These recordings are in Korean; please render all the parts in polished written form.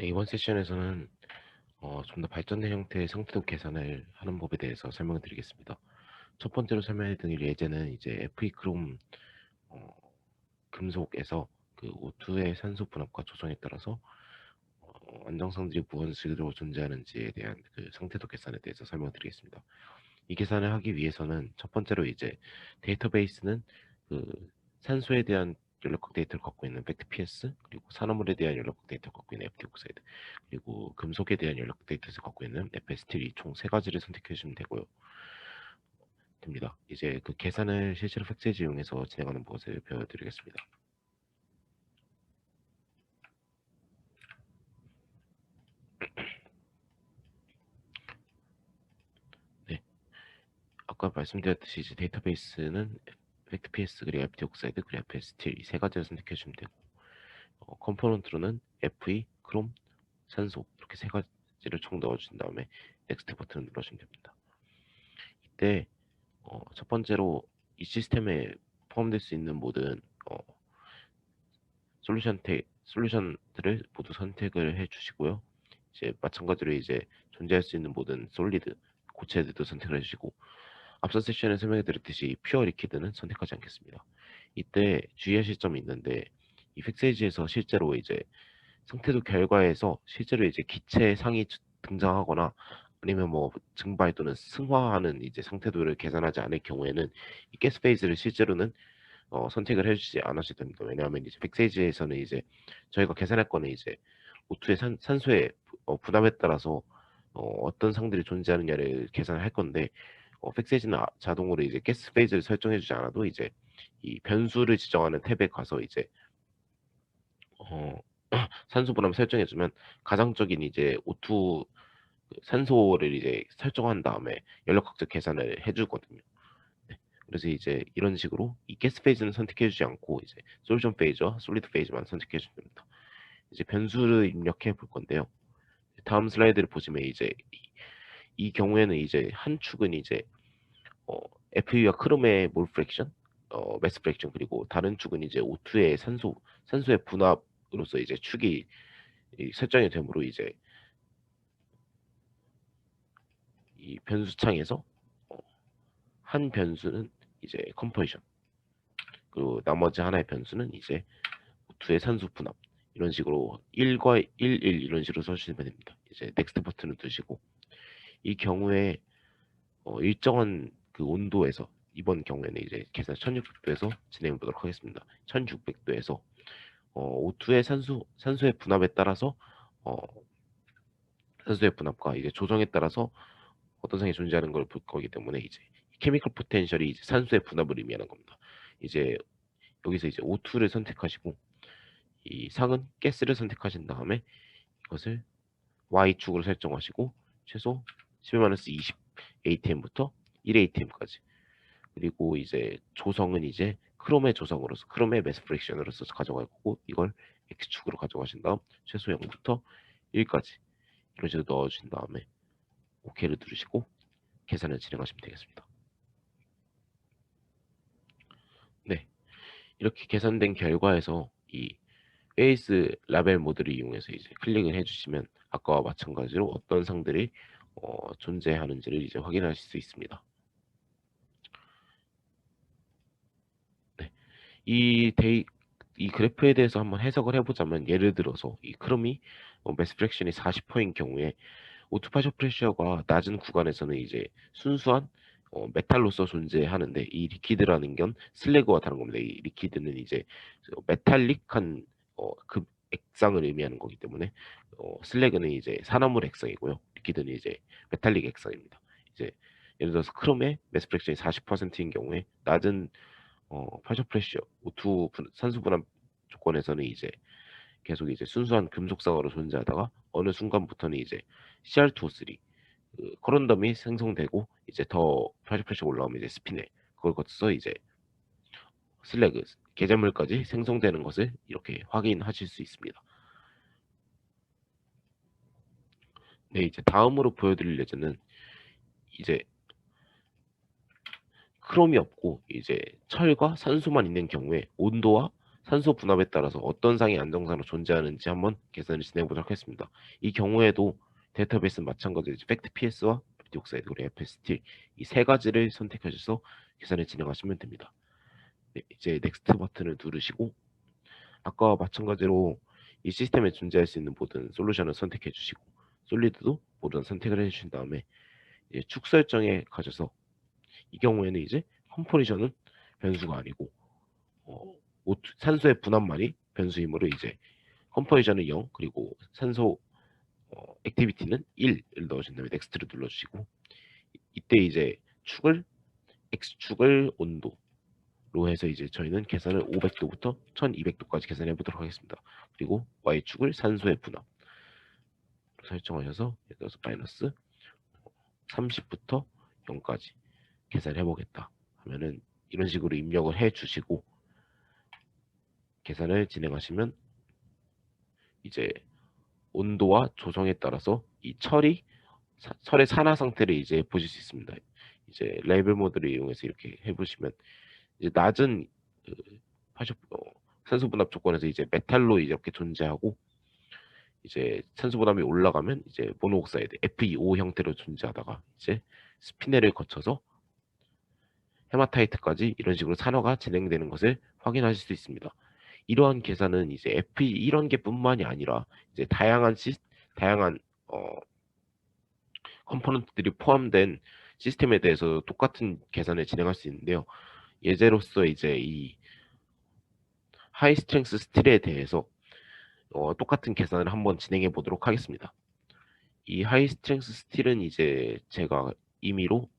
네, 이번 세션에서는 좀 더 발전된 형태의 상태도 계산을 하는 법에 대해서 설명을 드리겠습니다. 첫 번째로 설명해 드릴 예제는 이제 FE 크롬 어, 금속에서 그 O2의 산소 분압과 조성에 따라서 안정성들이 무슨 식으로 존재하는지에 대한 그 상태도 계산에 대해서 설명드리겠습니다. 이 계산을 하기 위해서는 첫 번째로 이제 데이터베이스는 그 산소에 대한 연락각 데이터를 갖고 있는 팩트PS, 그리고 산화물에 대한 연락각 데이터를 갖고 있는 FT옥사이드, 그리고 금속에 대한 연락각 데이터를 갖고 있는 FST를 총 세 가지를 선택해 주시면 되고요. 됩니다. 이제 그 계산을 실제로 팩트에지 이용해서 진행하는 것을 배워드리겠습니다. 네, 아까 말씀드렸듯이 이제 데이터베이스는 팩트PS, 그리고 FT옥사이드, 그리고 FST 이 세 가지를 선택해 주시면 되고, 컴포넌트로는 FE, 크롬, 산소 이렇게 세 가지를 총 넣어준 다음에 넥스트 버튼을 눌러주면 됩니다. 이때 첫 번째로 이 시스템에 포함될 수 있는 모든 솔루션들을 모두 선택을 해주시고요. 이제 마찬가지로 이제 존재할 수 있는 모든 솔리드 고체들도 선택을 해주시고, 앞선 세션에 설명해드렸듯이 퓨어 리퀴드는 선택하지 않겠습니다. 이때 주의하실 점이 있는데, 이 팩세이지에서 실제로 이제 상태도 결과에서 실제로 이제 기체 상이 등장하거나 아니면 뭐 증발 또는 승화하는 이제 상태도를 계산하지 않을 경우에는 이 가스 페이즈를 실제로는 선택을 해주지 않으셔도 됩니다. 왜냐하면 이제 백세이지에서는 이제 저희가 계산할 거는 이제 O2의 산소의 분압에 따라서 어떤 상들이 존재하느냐를 계산을 할 건데, 백세이지는 자동으로 이제 가스 페이즈를 설정해주지 않아도 이제 이 변수를 지정하는 탭에 가서 이제 어, 산소 분함 설정해주면 가정적인 이제 O2 그 산소를 이제 설정한 다음에 연력학적 계산을 해주거든요. 네. 그래서 이제 이런 식으로 이 가스 페이지는 선택해주지 않고 이제 솔루션 페이지와 솔리드 페이지만 선택해주면 됩니다. 이제 변수를 입력해 볼 건데요. 다음 슬라이드를 보시면 이제 이 경우에는 이제 한 축은 이제 FE와 크롬의 몰 프랙션, 매스 프랙션, 그리고 다른 축은 이제 O2의 산소의 분압으로서 이제 축이 설정이 되므로 이제 이 변수창에서 어, 한 변수는 이제 컴퍼리션, 그리고 나머지 하나의 변수는 이제 O2의 산소 분압, 이런 식으로 1과 1, 1 이런 식으로 써주시면 됩니다. 이제 넥스트 버튼을 두시고, 이 경우에 일정한 그 온도에서, 이번 경우에는 이제 계산 1600도에서 진행해 보도록 하겠습니다. 1600도에서 O2의 산소의 분압에 따라서 어, 산소의 분압과 이제 조정에 따라서 어떤 상이 존재하는 걸 볼 거기 때문에 이제 케미컬 포텐셜이 이제 산소의 분압을 의미하는 겁니다. 이제 여기서 이제 O2를 선택하시고 이 상은 가스를 선택하신 다음에 이것을 Y축으로 설정하시고 최소 10-20 ATM부터 1 ATM까지, 그리고 이제 조성은 이제 크롬의 조성으로서 크롬의 매스 프랙션으로서 가져갈 거고, 이걸 X축으로 가져가신 다음 최소 0부터 1까지 이런 식으로 넣어주신 다음에 OK를 누르시고 계산을 진행하시면 되겠습니다. 네, 이렇게 계산된 결과에서 이 페이스 라벨 모드를 이용해서 이제 클릭을 해주시면 아까와 마찬가지로 어떤 상들이 존재하는지를 이제 확인하실 수 있습니다. 네, 이 그래프에 대해서 한번 해석을 해보자면, 예를 들어서 이 크롬이 매스 프랙션이 40%인 경우에 오토 파셔 프레셔가 낮은 구간에서는 이제 순수한 메탈로서 존재하는데, 이 리퀴드라는 건 슬래그와 다른 겁니다. 이 리퀴드는 이제 메탈릭한 급 액상을 의미하는 거기 때문에 슬래그는 이제 산화물 액상이고요. 리퀴드는 이제 메탈릭 액상입니다. 이제 예를 들어서 크롬의 매스 프랙션이 40%인 경우에 낮은 파셔 프레셔 O2 산소 분압 조건에서는 이제 계속 이제 순수한 금속상으로 존재하다가 어느 순간부터는 이제 CR2O3 그 코론덤이 생성되고, 이제 더 파셔 프레셔 올라오면 이제 스피넬, 그걸 거쳐서 이제 슬래그 개재물까지 생성되는 것을 이렇게 확인하실 수 있습니다. 네, 이제 다음으로 보여드릴 예제는 이제 크롬이 없고 이제 철과 산소만 있는 경우에 온도와 산소 분압에 따라서 어떤 상이 안정상으로 존재하는지 한번 계산을 진행해 보도록 하겠습니다. 이 경우에도 데이터베이스는 마찬가지로 팩트 PS와 디옥사이드 그리고 FST 이 세 가지를 선택하셔서 계산을 진행하시면 됩니다. 네, 이제 넥스트 버튼을 누르시고 아까와 마찬가지로 이 시스템에 존재할 수 있는 모든 솔루션을 선택해 주시고 솔리드도 모든 선택을 해 주신 다음에 이제 축 설정에 가셔서 이 경우에는 이제 컴포지션은 변수가 아니고 산소의 분압만이 변수이므로 이제 컴포지션은 0 그리고 산소 액티비티는 1을 넣으신 다음에 넥스트를 눌러주시고 이때 이제 축을 x축을 온도로 해서 이제 저희는 계산을 500도부터 1200도까지 계산해 보도록 하겠습니다. 그리고 y축을 산소의 분압 설정하셔서 예를 들어서 마이너스 30부터 0까지 계산해 보겠다 하면은 이런 식으로 입력을 해 주시고 계산을 진행하시면 이제 온도와 조성에 따라서 이 철의 산화 상태를 이제 보실 수 있습니다. 이제 레이블 모드를 이용해서 이렇게 해보시면 이제 낮은 그 산소 분압 조건에서 이제 메탈로 이렇게 존재하고 이제 산소 분압이 올라가면 이제 모노옥사이드 FeO 형태로 존재하다가 이제 스피넬을 거쳐서 헤마타이트까지 이런 식으로 산화가 진행되는 것을 확인하실 수 있습니다. 이러한 계산은 이제 FE 이런 게 뿐만이 아니라 이제 다양한 컴포넌트들이 포함된 시스템에 대해서 똑같은 계산을 진행할 수 있는데요. 예제로서 이제 이 하이 스트렝스 스틸에 대해서 똑같은 계산을 한번 진행해 보도록 하겠습니다. 이 하이 스트렝스 스틸은 이제 제가 임의로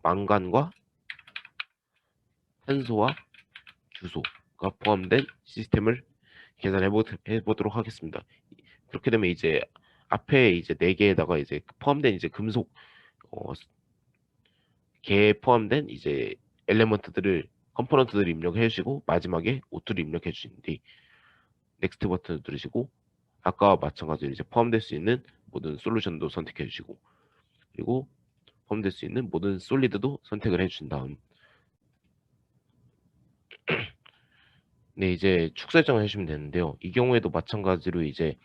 망간과 산소와 규소가 포함된 시스템을 계산해 보도록 하겠습니다. 그렇게 되면 이제 앞에 이제 4개에다가 이제 포함된 이제 금속 개에 포함된 이제 컴포넌트들을 입력해 주시고 마지막에 O2를 입력해 주신 뒤 넥스트 버튼을 누르시고 아까와 마찬가지로 이제 포함될 수 있는 모든 솔루션도 선택해 주시고 그리고 포함될 수 있는 모든 솔리드도 선택을 해 주신 다음 네 이제 축 설정을 해주시면 되는데요. 이 경우에도 마찬가지로 이제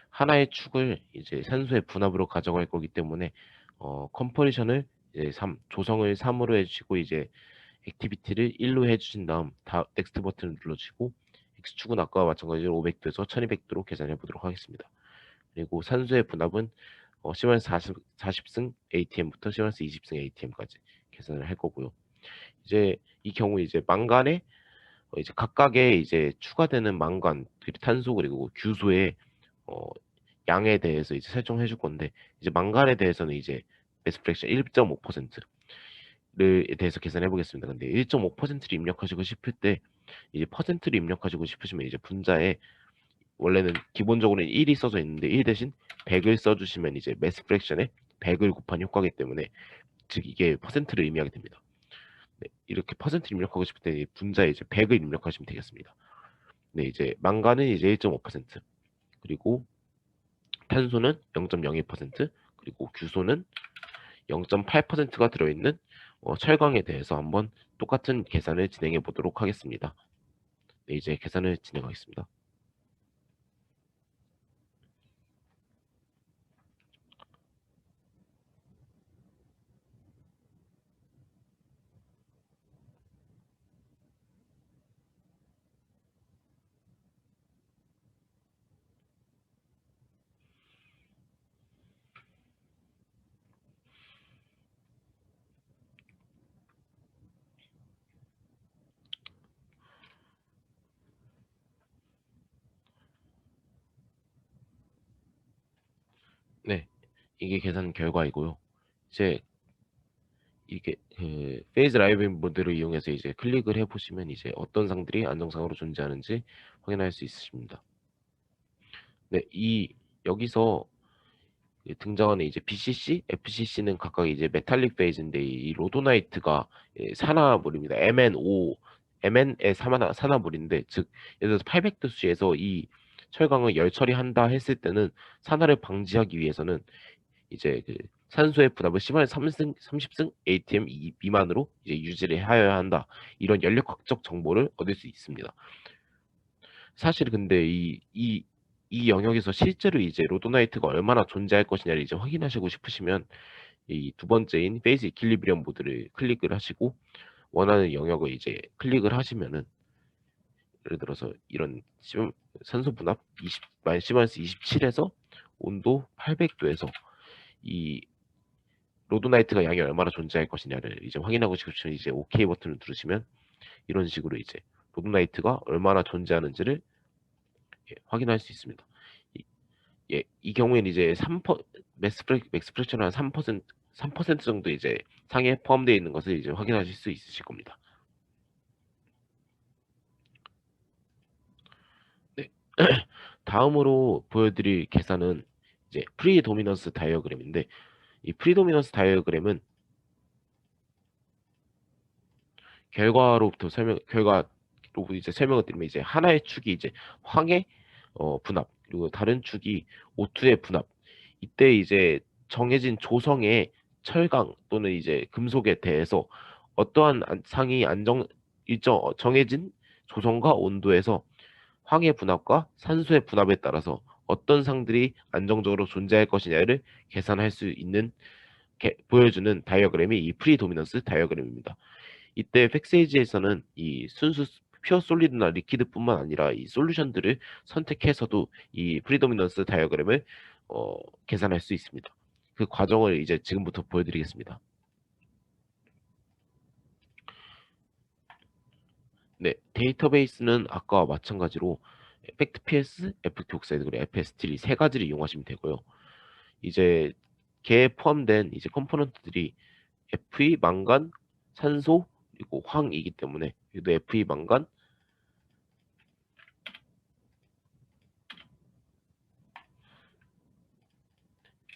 하나의 축을 이제 산소의 분압으로 가져갈 거기 때문에 컴포지션을 이제 3, 조성을 3으로 해주시고 이제 액티비티를 1로 해주신 다음 넥스트 버튼을 눌러주시고 X축은 아까와 마찬가지로 500도에서 1200도로 계산해 보도록 하겠습니다. 그리고 산소의 분압은 C-40승 ATM부터 C-20승 ATM까지 계산을 할 거고요. 이제 이 경우 이제 망간에 이제 각각의 이제 추가되는 망간, 탄소 그리고 규소의 양에 대해서 이제 설정해 줄 건데 이제 망간에 대해서는 이제 매스 프랙션 1.5%를 대해서 계산해 보겠습니다. 근데 1.5%를 입력하시고 싶을 때 이제 퍼센트를 입력하시고 싶으시면 이제 분자에 원래는 기본적으로는 1이 써져 있는데 1 대신 100을 써주시면 이제 매스 프랙션에 100을 곱한 효과이기 때문에 즉 이게 퍼센트를 의미하게 됩니다. 네, 이렇게 퍼센트를 입력하고 싶을 때 분자에 이제 100을 입력하시면 되겠습니다. 네, 이제 망간은 이제 1.5% 그리고 탄소는 0.02% 그리고 규소는 0.8%가 들어있는 철광에 대해서 한번 똑같은 계산을 진행해 보도록 하겠습니다. 네, 이제 계산을 진행하겠습니다. 네, 이게 계산 결과이고요. 이제 이게 그 페이즈 라이브 모드를 이용해서 이제 클릭을 해보시면 이제 어떤 상들이 안정상으로 존재하는지 확인할 수 있으십니다. 네, 여기서 등장하는 이제 BCC, FCC는 각각 이제 메탈릭 페이즈인데 이 로도나이트가 산화물입니다. Mn의 산화물인데 즉 예를 들어서 800도씨에서 이 철강을 열 처리한다 했을 때는 산화를 방지하기 위해서는 이제 산소의 분압을 10의 30승 atm 미만으로 이제 유지를 하여야 한다. 이런 연력학적 정보를 얻을 수 있습니다. 사실 근데 이 영역에서 실제로 이제 로도나이트가 얼마나 존재할 것이냐를 이제 확인하시고 싶으시면 이 두 번째인 페이스 이퀄리브리엄 모드를 클릭을 하시고 원하는 영역을 이제 클릭을 하시면은 예를 들어서 이런 산소 분압 10-27에서 온도 800도에서 이 로도나이트가 양이 얼마나 존재할 것이냐를 이제 확인하고 싶으시면 이제 OK 버튼을 누르시면 이런 식으로 이제 로도나이트가 얼마나 존재하는지를 확인할 수 있습니다. 이 경우에는 이제 맥스 프랙션은 한 3% 정도 이제 상에 포함되어 있는 것을 이제 확인하실 수 있으실 겁니다. 네. 다음으로 보여드릴 계산은 이제 프리도미넌스 다이어그램인데 이 프리도미넌스 다이어그램은 결과로 이제 설명을 드리면 이제 하나의 축이 이제 황의 분압 그리고 다른 축이 O2의 분압 이때 이제 정해진 조성의 철강 또는 이제 금속에 대해서 어떠한 상이 정해진 조성과 온도에서 황의 분압과 산소의 분압에 따라서 어떤 상들이 안정적으로 존재할 것이냐를 계산할 수 있는 보여주는 다이어그램이 이 프리도미넌스 다이어그램입니다. 이때 팩세이지에서는 이 순수 퓨어 솔리드나 리퀴드뿐만 아니라 이 솔루션들을 선택해서도 이 프리도미넌스 다이어그램을 계산할 수 있습니다. 그 과정을 이제 지금부터 보여드리겠습니다. 네, 데이터베이스는 아까와 마찬가지로 팩트PS, FQ옥사이드 그리고 FST 이 세 가지를 이용하시면 되고요. 이제 걔에 포함된 이제 컴포넌트들이 Fe, 망간, 산소 그리고 황이기 때문에 여기도 Fe, 망간,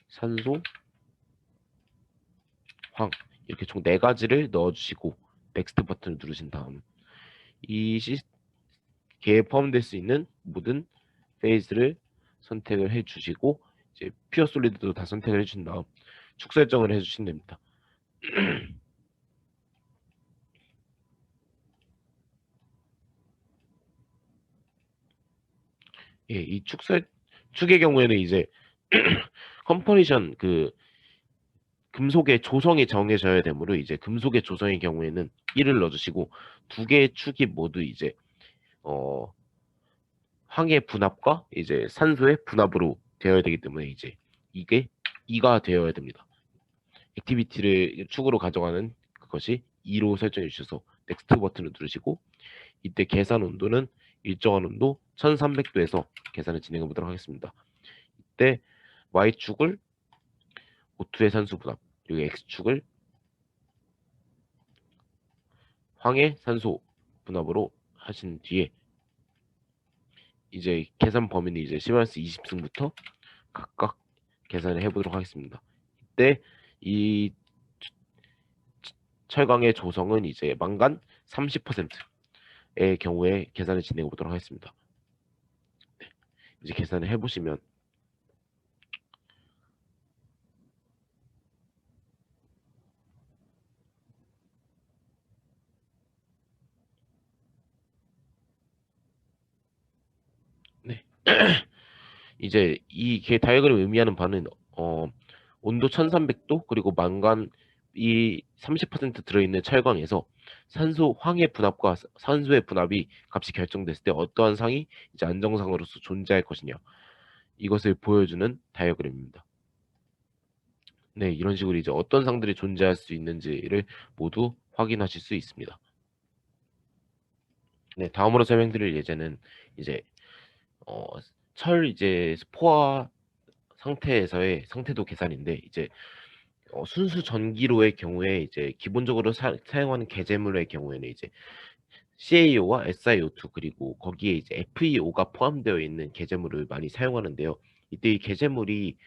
산소, 황 이렇게 총 4가지를 넣어주시고 넥스트 버튼을 누르신 다음 이 걔에 포함될 수 있는 모든 페이스를 선택을 해주시고 이제 퓨어 솔리드도 다 선택을 해주신 다음 축 설정을 해주시면 됩니다. 예, 이 축의 경우에는 이제 컴포니션 그 금속의 조성이 정해져야 되므로 이제 금속의 조성의 경우에는 1을 넣어주시고 두 개의 축이 모두 이제 어 황의 분압과 이제 산소의 분압으로 되어야 되기 때문에 이제 이게 2가 되어야 됩니다. 액티비티를 축으로 가져가는 그것이 2로 설정해 주셔서 넥스트 버튼을 누르시고 이때 계산 온도는 일정한 온도 1300도에서 계산을 진행해 보도록 하겠습니다. 이때 Y축을 O2의 산소 분압 그리고 X축을 황의 산소 분압으로 하신 뒤에 이제 계산 범위는 이제 10-20승부터 각각 계산을 해보도록 하겠습니다. 이때 이 철강의 조성은 이제 망간 30%의 경우에 계산을 진행해 보도록 하겠습니다. 네, 이제 계산을 해보시면 네. 이제 이 다이어그램이 의미하는 바는 온도 1300도 그리고 망간 이 30% 들어있는 철강에서 산소 황의 분압과 산소의 분압이 값이 결정됐을 때 어떠한 상이 이제 안정상으로서 존재할 것이냐 이것을 보여주는 다이어그램입니다. 네, 이런 식으로 이제 어떤 상들이 존재할 수 있는지를 모두 확인하실 수 있습니다. 네, 다음으로 설명드릴 예제는 이제 어, 철 이제 스포화 상태에서의 상태도 계산인데 이제 순수 전기로의 경우에 이제 기본적으로 사용하는 계제물의 경우에는 이제 CaO와 SiO2 그리고 거기에 이제 FeO가 포함되어 있는 계제물을 많이 사용하는데요. 이때 이 계제물이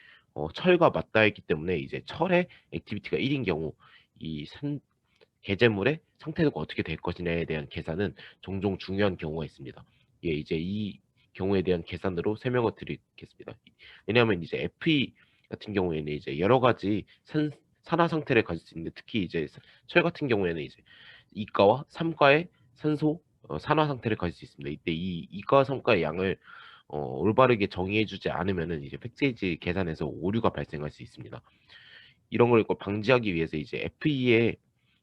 철과 맞닿아 있기 때문에 이제 철의 액티비티가 1인 경우 이 계제물의 상태가 어떻게 될 것이냐에 대한 계산은 종종 중요한 경우가 있습니다. 예, 이제 이 경우에 대한 계산으로 설명을 드리겠습니다. 왜냐하면 이제 같은 경우에는 이제 여러 가지 산화 상태를 가질 수 있는데, 특히 이제 철 같은 경우에는 이제 2가와 3가의 산소 산화 상태를 가질 수 있습니다. 이때 이 2가와 3가의 양을 올바르게 정의해주지 않으면은 이제 팩세이지 계산에서 오류가 발생할 수 있습니다. 이런 걸 방지하기 위해서 이제 FE의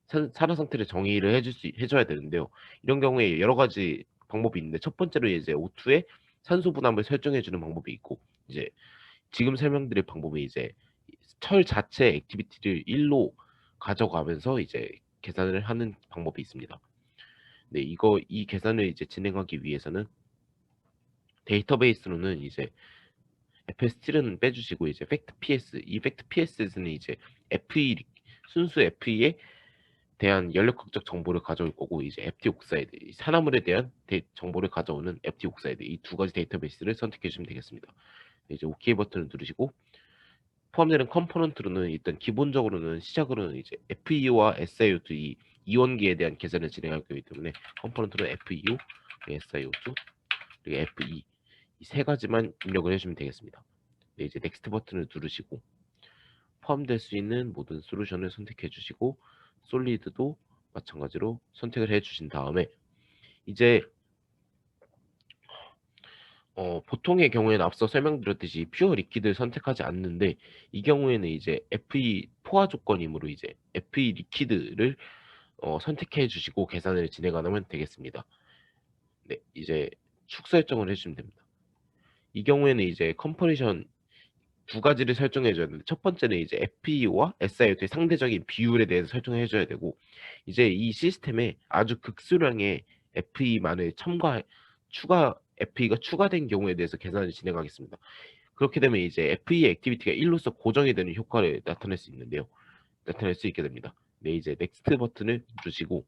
산화 상태를 정의를 해줘야 되는데요. 이런 경우에 여러 가지 방법이 있는데, 첫 번째로 이제 O2의 산소 분함을 설정해주는 방법이 있고, 이제 지금 설명드릴 방법이 이제 철 자체 액티비티를 1로 가져가면서 이제 계산을 하는 방법이 있습니다. 네, 이 계산을 이제 진행하기 위해서는 데이터베이스로는 이제 FS7은 빼주시고 이제 팩트 PS, 이 팩트 PS는 이제 FE 순수 FE에 대한 연력학적 정보를 가져올 거고, 이제 FT 옥사이드, 산화물에 대한 정보를 가져오는 FT 옥사이드, 이 두 가지 데이터베이스를 선택해 주시면 되겠습니다. 이제 OK 버튼을 누르시고, 포함되는 컴포넌트로는 일단 기본적으로는 시작으로는 이제 FEO와 SiO2 이 이원기에 대한 계산을 진행할 거기 때문에 컴포넌트는 FEO, SiO2, 그리고 FE 이 세 가지만 입력을 해주면 되겠습니다. 네, 이제 넥스트 버튼을 누르시고 포함될 수 있는 모든 솔루션을 선택해 주시고, 솔리드도 마찬가지로 선택을 해 주신 다음에 이제 보통의 경우에는 앞서 설명드렸듯이 퓨어 리퀴드를 선택하지 않는데, 이 경우에는 이제 FE 포화 조건이므로 이제 FE 리퀴드를 선택해 주시고 계산을 진행하면 되겠습니다. 네, 이제 축 설정을 해주시면 됩니다. 이 경우에는 이제 컴포지션 두 가지를 설정해 줘야 되는데, 첫 번째는 이제 FEO와 SiO2의 상대적인 비율에 대해서 설정해 줘야 되고, 이제 이 시스템에 아주 극수량의 FE만을 추가 FE가 추가된 경우에 대해서 계산을 진행하겠습니다. 그렇게 되면 이제 FE 액티비티가 1로서 고정이 되는 효과를 나타낼 수 있게 됩니다. 네, 이제 넥스트 버튼을 누르시고,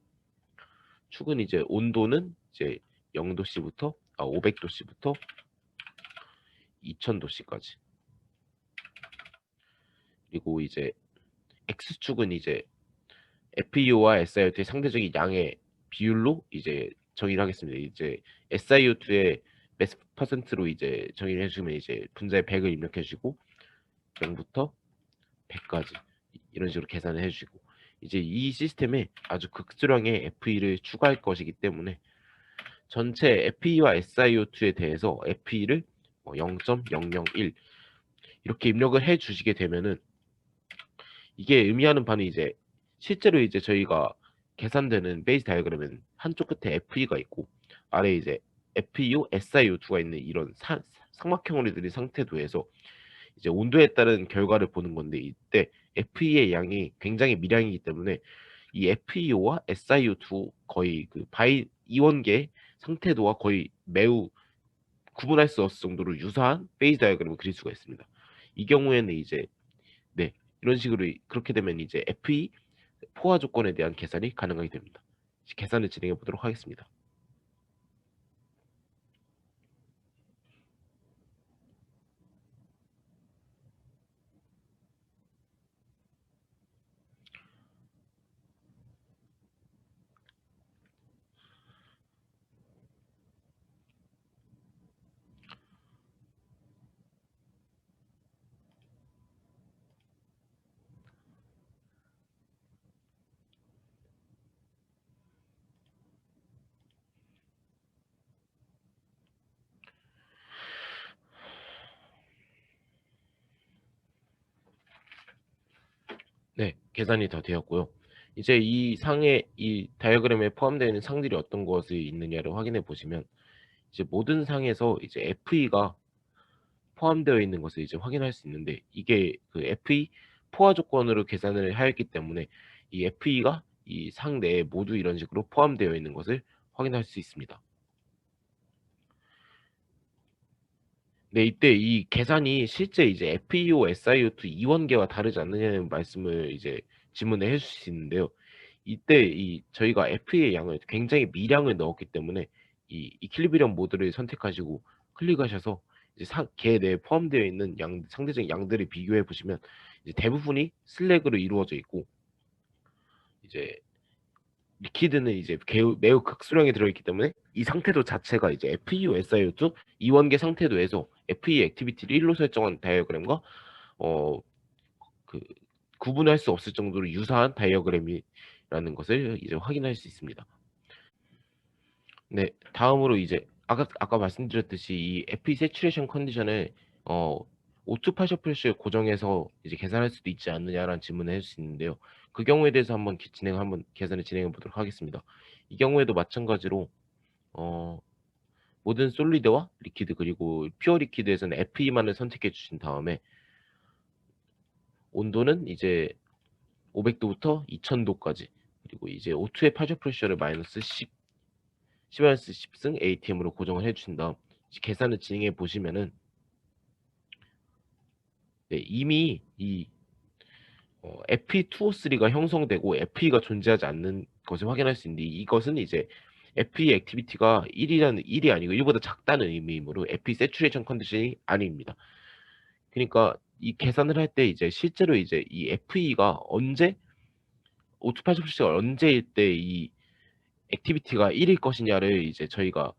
축은 이제 온도는 이제 0도씨부터 500도씨부터 2000도씨까지, 그리고 이제 X축은 이제 FEO와 SiO2의 상대적인 양의 비율로 이제 정의를 하겠습니다. 이제 SiO2의 몇 퍼센트로 이제 정의를 해주면 이제 분자의 100을 입력해 주시고 0부터 100까지 이런 식으로 계산을 해주시고, 이제 이 시스템에 아주 극수량의 FE를 추가할 것이기 때문에 전체 FE와 SiO2에 대해서 FE를 0.001 이렇게 입력을 해 주시게 되면은, 이게 의미하는 바는 이제 실제로 이제 저희가 계산되는 베이스 다이어그램은 한쪽 끝에 FE가 있고 아래 이제 FEO, SiO2가 있는 이런 삼각형으로 들인 상태도에서 이제 온도에 따른 결과를 보는 건데, 이때 FE의 양이 굉장히 미량이기 때문에 이 FEO와 SiO2 거의 그 이원계 상태도와 거의 매우 구분할 수 없을 정도로 유사한 페이지 다이어그램을 그릴 수가 있습니다. 이 경우에는 이제 네, 이런 식으로 그렇게 되면 이제 FE 포화 조건에 대한 계산이 가능하게 됩니다. 계산을 진행해 보도록 하겠습니다. 네, 계산이 다 되었고요. 이제 이 다이어그램에 포함되어 있는 상들이 어떤 것이 있느냐를 확인해 보시면, 이제 모든 상에서 이제 FE가 포함되어 있는 것을 이제 확인할 수 있는데, 이게 그 FE 포화 조건으로 계산을 하였기 때문에 이 FE가 이 상 내에 모두 이런 식으로 포함되어 있는 것을 확인할 수 있습니다. 네, 이때 이 계산이 실제 이제 FEO, SiO2 이원계와 다르지 않느냐는 말씀을 이제 질문을 해주실 수 있는데요. 이때 저희가 FE의 양을 굉장히 미량을 넣었기 때문에 이 이퀄리브리엄 모드를 선택하시고 클릭하셔서 이제 걔 내에 포함되어 있는 상대적인 양들을 비교해 보시면 이제 대부분이 슬랙으로 이루어져 있고, 이제 리퀴드는 이제 매우 극수량이 들어있기 때문에 이 상태도 자체가 이제 FEO, SiO2 이원계 상태도에서 FE 액티비티를 1로 설정한 다이어그램과 어 그 구분할 수 없을 정도로 유사한 다이어그램이라는 것을 이제 확인할 수 있습니다. 네. 다음으로 이제 아까 말씀드렸듯이 이 FE 세츄레이션 컨디션을 어 오토 파셜 프레셔 고정해서 이제 계산할 수도 있지 않느냐라는 질문을 할 수 있는데요. 그 경우에 대해서 한번 계산을 진행해 보도록 하겠습니다. 이 경우에도 마찬가지로 어 모든 솔리드와 리퀴드 그리고 퓨어 리퀴드에서는 FE만을 선택해 주신 다음에 온도는 이제 500 도부터 2000 도까지 그리고 이제 O2의 파셜 프레셔를 마이너스 10 승 ATM으로 고정을 해 주신 다음 이제 계산을 진행해 보시면은 네, 이미 이 FE2O3가 형성되고 FE가 존재하지 않는 것을 확인할 수 있는데 이것은 이제 FE 액티비티가 1이 아니고 1보다 작다는 의미이므로 FE 세츄레이션 컨디션이 아닙니다. 그러니까 이 계산을 할 때 이제 실제로 이제 이 FE가 언제 오토파쇼프시가 언제일 때 이 액티비티가 1일 것이냐를 이제 저희가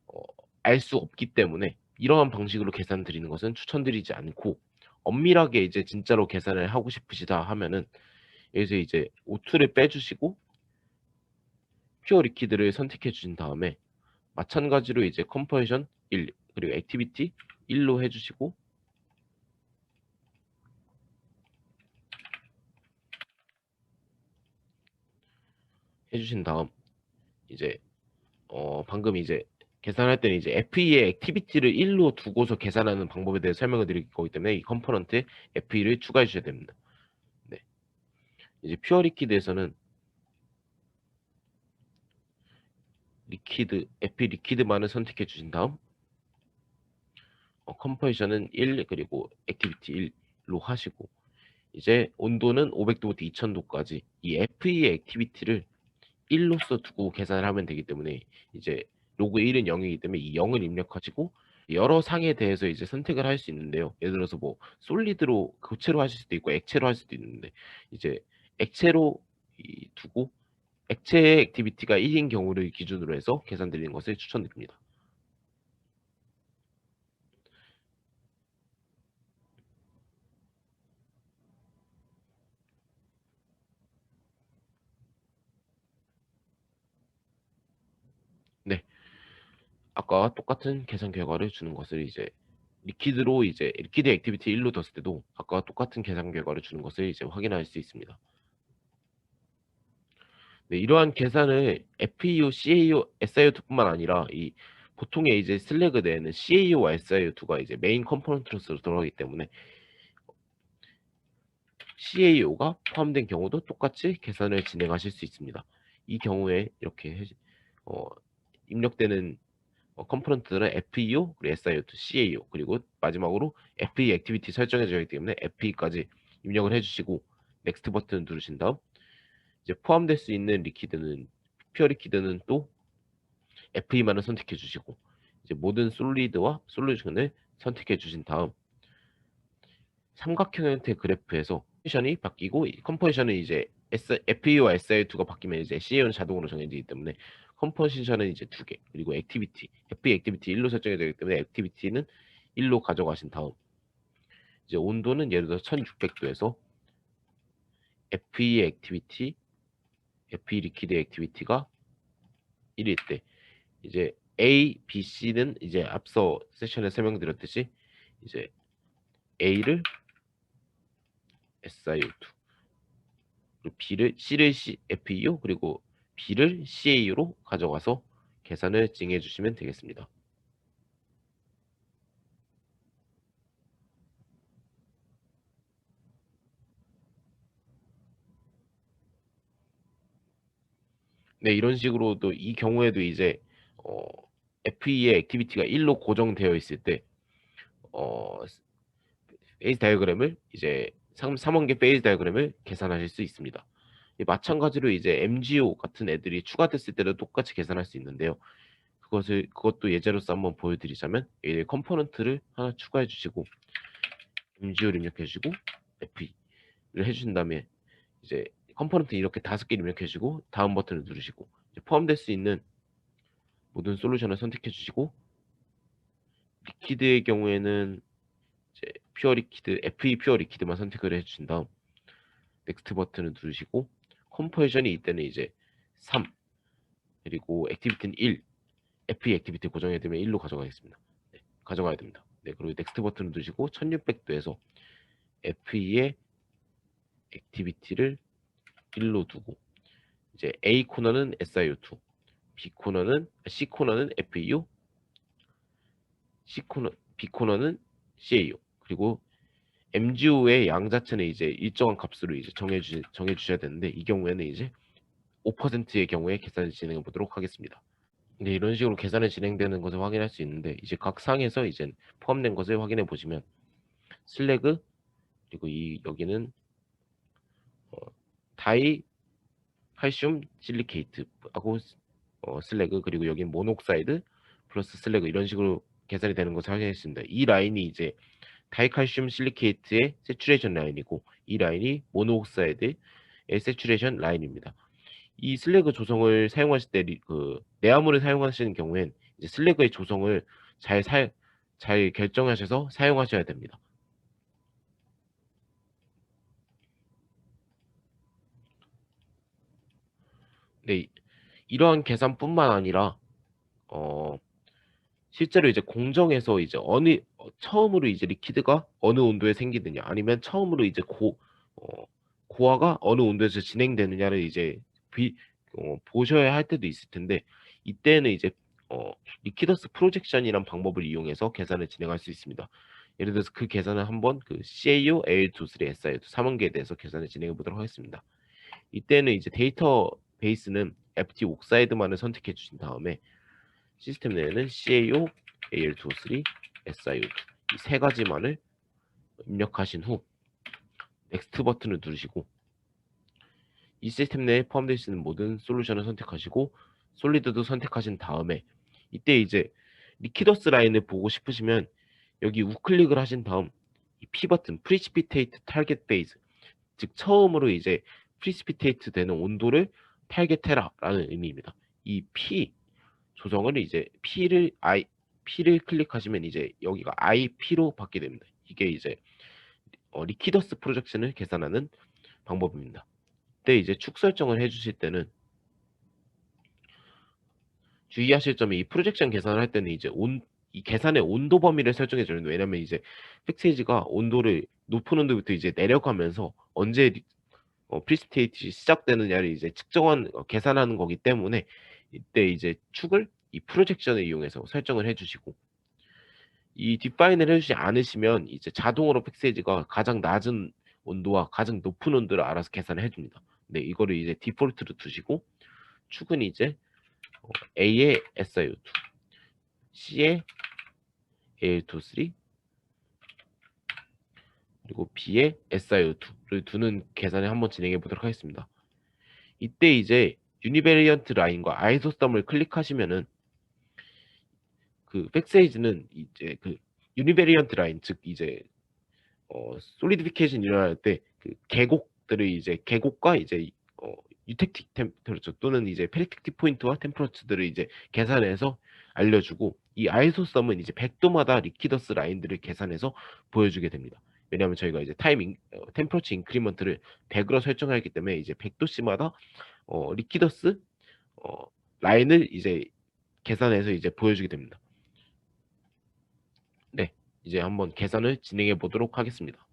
어 알 수 없기 때문에 이러한 방식으로 계산드리는 것은 추천드리지 않고 엄밀하게 이제 진짜로 계산을 하고 싶으시다 하면은 여기서 이제 O2를 빼주시고 퓨어 리퀴드를 선택해 주신 다음에 마찬가지로 이제 컴퍼레션 1 그리고 액티비티 1로 해주시고 해주신 다음 이제 방금 이제 계산할 때는 이제 FE의 액티비티를 1로 두고서 계산하는 방법에 대해 설명을 드릴 거기 때문에 이 컴포넌트에 FE를 추가해 주셔야 됩니다. 네. 이제 퓨어 리퀴드에서는 FE 리퀴드만을 선택해 주신 다음 컴퍼레션은 1 그리고 액티비티 1로 하시고 이제 온도는 500도부터 2000도까지 이 FE의 액티비티를 1로서 두고 계산을 하면 되기 때문에 이제 로그 1은 0이기 때문에 이 0을 입력하시고 여러 상에 대해서 이제 선택을 할 수 있는데요. 예를 들어서 뭐 솔리드로 고체로 하실 수도 있고 액체로 할 수도 있는데 이제 액체로 두고 액체의 액티비티가 1인 경우를 기준으로 해서 계산드리는 것을 추천드립니다. 네. 아까 똑같은 계산 결과를 주는 것을 이제 리퀴드 액티비티 1로 뒀을 때도 아까와 똑같은 계산 결과를 주는 것을 이제 확인할 수 있습니다. 네, 이러한 계산을 FEO, CAO, SIO2뿐만 아니라 이 보통의 이제 슬래그 내에는 CAO와 SIO2가 이제 메인 컴포넌트로서 들어가기 때문에 CAO가 포함된 경우도 똑같이 계산을 진행하실 수 있습니다. 이 경우에 이렇게 어, 입력되는 컴포넌트들은 FEO, 그리고 SIO2, CAO, 그리고 마지막으로 FE 액티비티 설정해줘야 하기 때문에 FE까지 입력을 해주시고 넥스트 버튼을 누르신 다음 이제 포함될 수 있는 퓨어 리퀴드는 또 FE만을 선택해 주시고 이제 모든 솔리드와 솔루션을 선택해 주신 다음 삼각형 형태 그래프에서 컴포지션이 바뀌고 이 컴포지션은 이제 FE와 SI2가 바뀌면 이제 CAO는 자동으로 정해지기 때문에 컴포지션은 이제 2개 그리고 FE 액티비티 1로 설정이 되기 때문에 액티비티는 1로 가져가신 다음 이제 온도는 예를 들어서 1600도에서 FE 액티비티 FE 리퀴드 액티비티가 1일 때 이제 A, B, C는 이제 앞서 세션에 설명드렸듯이 이제 A를 SiO2 그리고 C를 FEO 그리고 B를 CAU로 가져가서 계산을 진행해 주시면 되겠습니다. 네, 이런 식으로도 이 경우에도 이제 어, FE의 액티비티가 1로 고정되어 있을 때 어, 페이즈 다이어그램을 이제 3원계 페이즈 다이어그램을 계산하실 수 있습니다. 마찬가지로 이제 MGO 같은 애들이 추가됐을 때도 똑같이 계산할 수 있는데요. 그것도 예제로서 한번 보여드리자면 이 컴포넌트를 하나 추가해 주시고 MGO를 입력해 주시고 FE를 해주신 다음에 이제 컴포넌트 이렇게 5개 입력해 주시고 다음 버튼을 누르시고 포함될 수 있는 모든 솔루션을 선택해 주시고 리퀴드의 경우에는 이제 퓨어 리퀴드, FE 퓨어 리퀴드만 선택을 해주신 다음 넥스트 버튼을 누르시고 컴퍼레이션이 이때는 이제 3 그리고 액티비티는 1 FE 액티비티 고정해야 되면 1로 가져가겠습니다. 네, 가져가야 됩니다. 네, 그리고 넥스트 버튼을 누르시고 1600도에서 FE의 액티비티를 1로 두고 이제 A 코너는 SiO2, C 코너는 FEU, B 코너는 CAU. 그리고 MGU의 양 자체는 이제 일정한 값으로 이제 정해주셔야 되는데 이 경우에는 이제 5%의 경우에 계산을 진행해 보도록 하겠습니다. 근데 이런 식으로 계산이 진행되는 것을 확인할 수 있는데 이제 각 상에서 이제 포함된 것을 확인해 보시면 슬래그 그리고 이 여기는 다이 칼슘 실리케이트하고 슬래그 그리고 여기 모녹사이드 플러스 슬래그 이런 식으로 계산이 되는 것을 확인했습니다. 이 라인이 이제 다이칼슘 실리케이트의 세츄레이션 라인이고 이 라인이 모노옥사이드의 세츄레이션 라인입니다. 이 슬래그 조성을 사용하실 때 내화물을 사용하시는 경우엔 이제 슬래그의 조성을 잘 결정하셔서 사용하셔야 됩니다. 네, 이러한 계산뿐만 아니라 실제로 이제 공정에서 이제 처음으로 이제 리퀴드가 어느 온도에 생기느냐 아니면 처음으로 이제 고화가 어느 온도에서 진행되느냐를 이제 보셔야 할 때도 있을 텐데 이때는 이제 리퀴더스 프로젝션이란 방법을 이용해서 계산을 진행할 수 있습니다. 예를 들어서 그 계산을 한번 CAU, AL23, SiO2 3원계에 대해서 계산을 진행해 보도록 하겠습니다. 이때는 이제 데이터 베이스는 FT 옥사이드만을 선택해 주신 다음에 시스템 내에는 CAO, AL23, SiO2 이 세 가지만을 입력하신 후 넥스트 버튼을 누르시고 이 시스템 내에 포함되어 있는 모든 솔루션을 선택하시고 솔리드도 선택하신 다음에 이때 이제 리퀴더스 라인을 보고 싶으시면 여기 우클릭을 하신 다음 이 P 버튼 프리시피테이트 타겟 베이스 즉 처음으로 이제 프리시피테이트 되는 온도를 타겟해라 라는 의미입니다. 이 P 조정을 이제 P를 클릭하시면 이제 여기가 IP로 바뀌게 됩니다. 이게 이제 리퀴더스 프로젝션을 계산하는 방법입니다. 그때 이제 축 설정을 해주실 때는 주의하실 점이 이 프로젝션 계산을 할 때는 이제 이 계산의 온도 범위를 설정해 주는 거예요. 왜냐면 이제 팩세이지가 온도를 높은 온도부터 이제 내려가면서 언제 프리스테이트 시작되느냐를 이제 계산하는 거기 때문에 이때 이제 축을 이 프로젝션을 이용해서 설정을 해주시고 이 디파인을 해주지 않으시면 이제 자동으로 팩세이지가 가장 낮은 온도와 가장 높은 온도를 알아서 계산을 해줍니다. 네, 이거를 이제 디폴트로 두시고 축은 이제 A의 SiO2, C의 AL23, 그리고 B의 SiO2를 두는 계산을 한번 진행해 보도록 하겠습니다. 이때 이제 유니베리언트 라인과 아이소썸을 클릭하시면은 그 백세이즈는 이제 그 유니베리언트 라인 즉 이제 솔리디피케이션 일어날 때 그 계곡들을 이제 계곡과 이제 유택틱 템퍼러처 또는 이제 페리틱틱 포인트와 템퍼러처들을 이제 계산해서 알려주고 이 아이소썸은 이제 100도마다 리퀴더스 라인들을 계산해서 보여주게 됩니다. 왜냐하면 저희가 이제 템퍼러처 인크리먼트를 100으로 설정하기 때문에 이제 100도씨마다 리퀴더스 어, 라인을 이제 계산해서 이제 보여주게 됩니다. 네, 이제 한번 계산을 진행해 보도록 하겠습니다.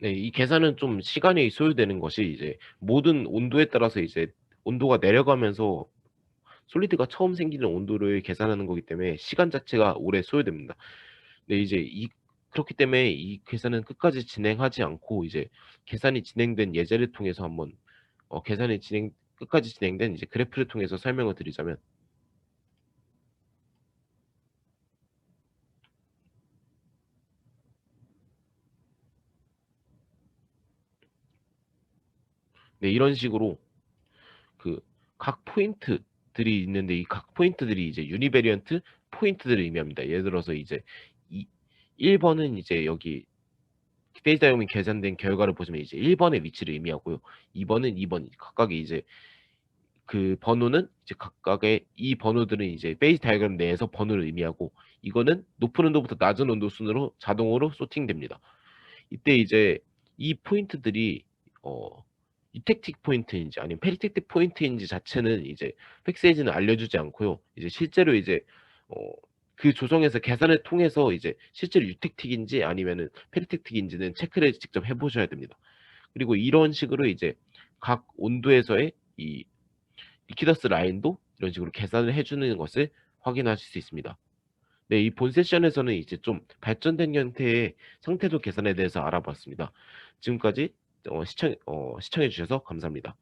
네, 이 계산은 좀 시간이 소요되는 것이 이제 모든 온도에 따라서 이제 온도가 내려가면서 솔리드가 처음 생기는 온도를 계산하는 거기 때문에 시간 자체가 오래 소요됩니다. 근데 이제 그렇기 때문에 이 계산은 끝까지 진행하지 않고 이제 계산이 진행된 예제를 통해서 한번 끝까지 진행된 이제 그래프를 통해서 설명을 드리자면 네, 이런 식으로 그 각 포인트들이 있는데 이 각 포인트들이 이제 유니베리언트 포인트들을 의미합니다. 예를 들어서 이제 이 1 번은 이제 여기 페이지 다이어그램이 계산된 결과를 보시면 이제 1 번의 위치를 의미하고요. 2 번은 2번 각각의 이제 그 번호는 이제 각각의 이 번호들은 이제 페이지 다이어그램 내에서 번호를 의미하고 이거는 높은 온도부터 낮은 온도 순으로 자동으로 소팅됩니다. 이때 이제 이 포인트들이 어 유택틱 포인트인지 아니면 페리택틱 포인트인지 자체는 이제 팩세이지는 알려주지 않고요. 이제 실제로 이제 어 그 조정에서 계산을 통해서 이제 실제로 유택틱인지 아니면은 페리택틱인지는 체크를 직접 해 보셔야 됩니다. 그리고 이런 식으로 이제 각 온도에서의 이 리퀴더스 라인도 이런 식으로 계산을 해 주는 것을 확인하실 수 있습니다. 네, 이 본 세션에서는 이제 좀 발전된 형태의 상태도 계산에 대해서 알아봤습니다. 지금까지 시청해 주셔서 감사합니다.